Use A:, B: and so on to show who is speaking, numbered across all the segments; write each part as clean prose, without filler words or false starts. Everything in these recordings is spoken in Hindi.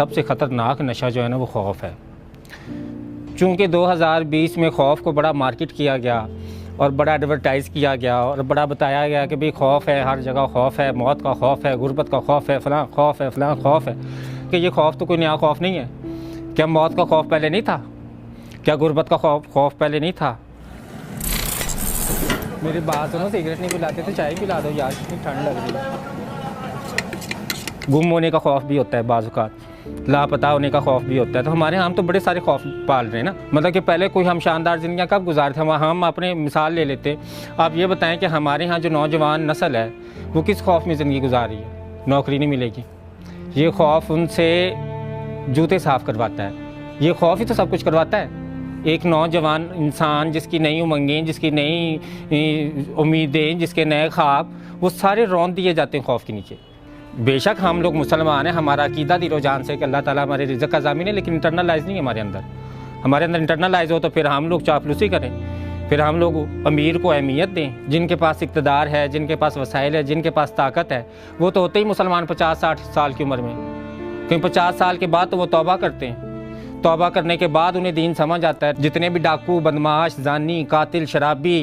A: सबसे ख़तरनाक नशा जो है ना वो खौफ है। चूँकि 2020 में खौफ को बड़ा मार्केट किया गया और बड़ा एडवर्टाइज़ किया गया और बड़ा बताया गया कि भाई खौफ है, हर जगह खौफ है, मौत का खौफ है, गुर्बत का खौफ है, फ़लाँ खौफ है, फ़लाँ खौफ है। कि ये खौफ तो कोई नया खौफ नहीं है। क्या मौत का खौफ पहले नहीं था? क्या गुर्बत का खौफ पहले नहीं था? मेरी बात सुनो, सिगरेट नहीं पिलाते तो चाय पिला दो यार, कितनी ठंड लग रही है। गुम होने का खौफ भी होता है, बाज़ औक़ात लापता होने का खौफ भी होता है। तो हमारे यहाँ हम तो बड़े सारे खौफ पाल रहे हैं ना। मतलब कि पहले कोई हम शानदार ज़िंदगी कब गुजारते थे, हम अपने मिसाल ले लेते। आप ये बताएं कि हमारे यहाँ जो नौजवान नस्ल है वो किस खौफ में ज़िंदगी गुजार रही है? नौकरी नहीं मिलेगी, ये खौफ उनसे जूते साफ़ करवाता है। ये खौफ ही तो सब कुछ करवाता है। एक नौजवान इंसान जिसकी नई उमंगें, जिसकी नई उम्मीदें, जिसके नए ख्वाब, वो सारे रौंद दिए जाते हैं खौफ के नीचे। बेशक हम लोग मुसलमान हैं, हमारा अकीदा दिलो जान से कि अल्लाह ताला हमारे रिज़्क़ का ज़ामिन है, लेकिन इंटरनलाइज़ नहीं है हमारे अंदर। हमारे अंदर इंटरनलाइज़ हो तो फिर हम लोग चापलूसी करें, फिर हम लोग अमीर को अहमियत दें। जिनके पास इक़्तिदार है, जिनके पास वसाइल है, जिनके पास ताकत है, वो तो होते ही मुसलमान 50-60 साल की उम्र में, क्योंकि 50 साल के बाद तो वो तौबा करते हैं। तौबा करने के बाद उन्हें दीन समझ आता है। जितने भी डाकू, बदमाश, जानी, कातिल, शराबी,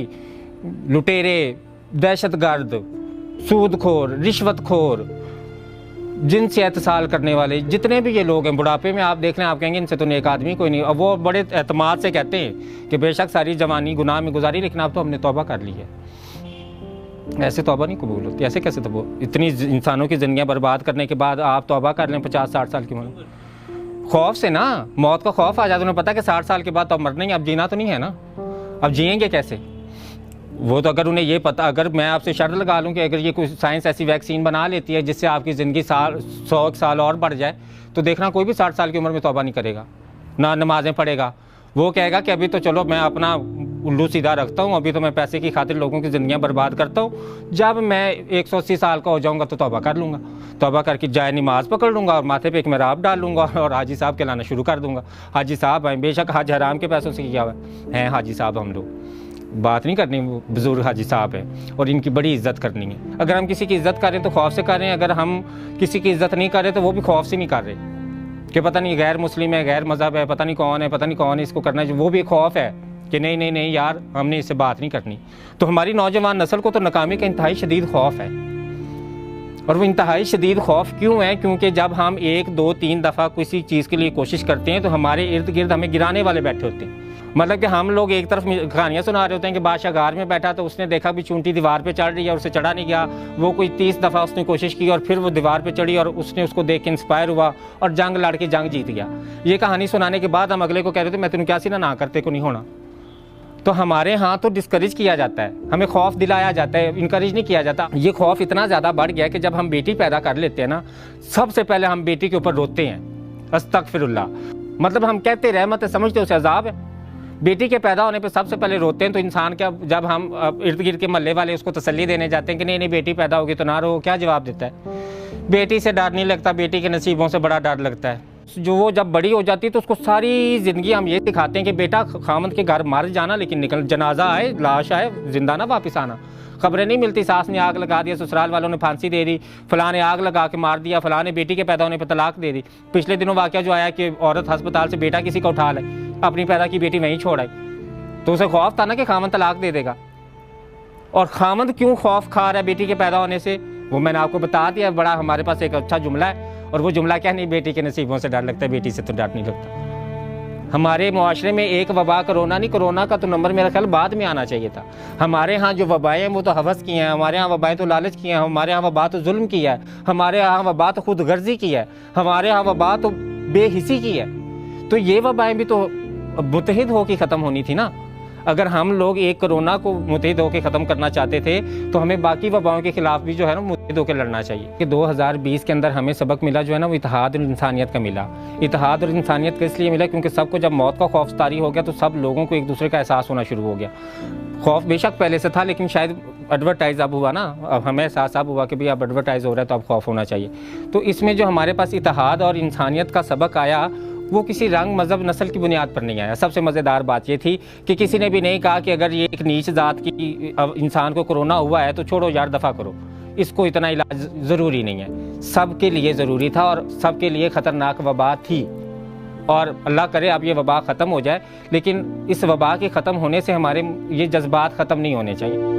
A: लुटेरे, दहशतगर्द, सूदखोर, रिश्वतखोर, जिनसे एतसाल करने वाले जितने भी ये लोग हैं, बुढ़ापे में आप देख लें, आप कहेंगे इनसे तो नेक आदमी कोई नहीं। अब वो बड़े एतमाद से कहते हैं कि बेशक सारी जवानी गुनाह में गुजारी, लेकिन अब तो हमने तौबा कर ली है। ऐसे तौबा नहीं कबूल होती। ऐसे कैसे? तो वो इतनी इंसानों की ज़िंदगियाँ बर्बाद करने के बाद आप तौबा कर लें 50-60 साल की उम्र। खौफ से ना, मौत का खौफ आ जाता है। उन्हें पता है कि 60 साल के बाद तो अब मरना ही, अब जीना तो नहीं है ना। अब जिएंगे कैसे? वो तो अगर उन्हें ये पता, अगर मैं आपसे शर्त लगा लूँ कि अगर ये कोई साइंस ऐसी वैक्सीन बना लेती है जिससे आपकी ज़िंदगी 100 साल और बढ़ जाए, तो देखना कोई भी 60 साल की उम्र में तौबा नहीं करेगा, ना नमाज़ें पढ़ेगा। वो कहेगा कि अभी तो चलो मैं अपना उल्लू सीधा रखता हूँ, अभी तो मैं पैसे की खातिर लोगों की ज़िंदगियाँ बर्बाद करता हूँ। जब मैं 180 साल का हो जाऊँगा तो तौबा कर लूँगा, तौबा करके जाए नमाज़ पकड़ लूँगा और माथे पे एक मेहराब डाल लूँगा और हाजी साहब कहलाना शुरू कर दूँगा। हाजी साहब हैं, बेशक हज हराम के पैसों से किया हुआ है हाजी साहब। हम लोग बात नहीं करनी, बुजुर्ग हाजी साहब हैं और इनकी बड़ी इज्जत करनी है। अगर हम किसी की इज्जत करें तो खौफ से करें, अगर हम किसी की इज्जत नहीं करें तो वो भी खौफ से नहीं कर रहे कि पता नहीं गैर मुस्लिम है, गैर मज़हब है, पता नहीं कौन है, पता नहीं कौन है, इसको करना है। वो भी खौफ है कि नहीं नहीं नहीं यार, हमने इससे बात नहीं करनी। तो हमारी नौजवान नस्ल को तो नाकामी का इंतहाई शदीद खौफ है। और वो इंतहाई शदीद खौफ क्यों है? क्योंकि जब हम 1, 2, 3 दफ़ा किसी चीज़ के लिए कोशिश करते हैं तो हमारे इर्द गिर्द हमें गिराने वाले बैठे होते हैं। मतलब कि हम लोग एक तरफ कहानियाँ सुना रहे होते हैं कि बादशाह गार में बैठा तो उसने देखा भी चूंटी दीवार पे चढ़ रही है और उसे चढ़ा नहीं गया। वो कोई 30 दफ़ा उसने कोशिश की और फिर वो दीवार पे चढ़ी और उसने उसको देख के इंस्पायर हुआ और जंग लड़ के जंग जीत गया। ये कहानी सुनाने के बाद हम अगले को कह रहे थे मैं तेन क्या सी ना करते को नहीं होना। तो हमारे यहाँ तो डिस्करेज किया जाता है, हमें खौफ दिलाया जाता है, इनकरेज नहीं किया जाता। ये खौफ इतना ज़्यादा बढ़ गया कि जब हम बेटी पैदा कर लेते हैं ना, सबसे पहले हम बेटी के ऊपर रोते हैं, अस्तगफिरुल्लाह। मतलब हम कहते रहमत है, समझते उसे अजाब है। बेटी के पैदा होने पे सबसे पहले रोते हैं। तो इंसान क्या, जब हम इर्द गिर्द के मोहल्ले वाले उसको तसल्ली देने जाते हैं कि नहीं नहीं बेटी पैदा होगी तो ना रो, क्या जवाब देता है? बेटी से डर नहीं लगता, बेटी के नसीबों से बड़ा डर लगता है। जो वो जब बड़ी हो जाती है तो उसको सारी ज़िंदगी हम ये सिखाते हैं कि बेटा खामद के घर मर जाना, लेकिन निकल जनाजा आए, लाश आए, जिंदा ना वापस आना। खबरें नहीं मिलती, सास ने आग लगा दिया, ससुराल वालों ने फांसी दे दी, फलां ने आग लगा के मार दिया, फलां ने बेटी के पैदा होने पर तलाक दे दी। पिछले दिनों वाक़या जो आया कि औरत अस्पताल से बेटा किसी का उठा लाई, अपनी पैदा की बेटी वहीं छोड़ आई। तो उसे खौफ था ना कि खामद तलाक दे देगा। और खामद क्यों खौफ खा रहा है बेटी के पैदा होने से, वो मैंने आपको बता दिया। बड़ा हमारे पास एक अच्छा जुमला है, और वो जुमला क्या, नहीं बेटी के नसीबों से डर लगता है, बेटी से तो डर नहीं लगता। हमारे मुआशरे में एक वबा कोरोना नहीं, कोरोना का तो नंबर मेरा ख्याल बाद में आना चाहिए था। हमारे यहाँ जो वबाएँ हैं वो तो हवस की हैं, हमारे यहाँ वबाएँ तो लालच की हैं, हमारे यहाँ वबा तो जुल्म की है, हमारे यहाँ वबा तो खुद गर्जी की है, हमारे यहाँ वबा तो बेहिसी की है। तो ये वबाएँ भी तो मुतहिद होकर ख़त्म होनी थी ना। अगर हम लोग एक कोरोना को मुतहिद होकर ख़त्म करना चाहते थे तो हमें बाकी वबाओं के खिलाफ भी जो है ना मुतहिद होकर लड़ना चाहिए। कि 2020 के अंदर हमें सबक मिला जो है ना वो इत्तेहाद और इंसानियत का मिला। इत्तेहाद और इंसानियत का इसलिए मिला क्योंकि सबको जब मौत का खौफ तारी हो गया तो सब लोगों को एक दूसरे का एहसास होना शुरू हो गया। खौफ बेशक पहले से था, लेकिन शायद एडवर्टाइज़ अब हुआ ना, अब हमें एहसास अब हुआ कि भाई अब एडवर्टाइज़ हो रहा है तो अब खौफ होना चाहिए। तो इसमें जो हमारे पास इत्तेहाद और इंसानियत का सबक आया वो किसी रंग, मज़हब, नस्ल की बुनियाद पर नहीं आया। सबसे मज़ेदार बात ये थी कि किसी ने भी नहीं कहा कि अगर ये एक नीच ज़ात की इंसान को कोरोना हुआ है तो छोड़ो यार, दफ़ा करो, इसको इतना इलाज ज़रूरी नहीं है। सबके लिए ज़रूरी था और सबके लिए ख़तरनाक वबा थी, और अल्लाह करे अब ये वबा ख़त्म हो जाए, लेकिन इस वबा के ख़त्म होने से हमारे ये जज्बात ख़त्म नहीं होने चाहिए।